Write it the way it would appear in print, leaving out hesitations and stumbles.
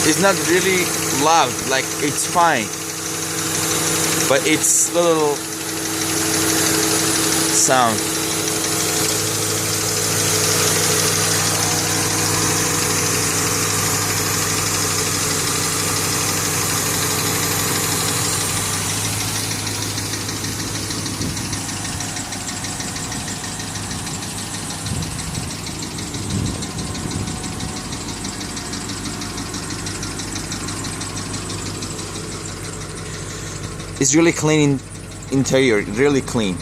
It's not really loud, like it's fine, but it's little sound. It's really clean interior, really clean.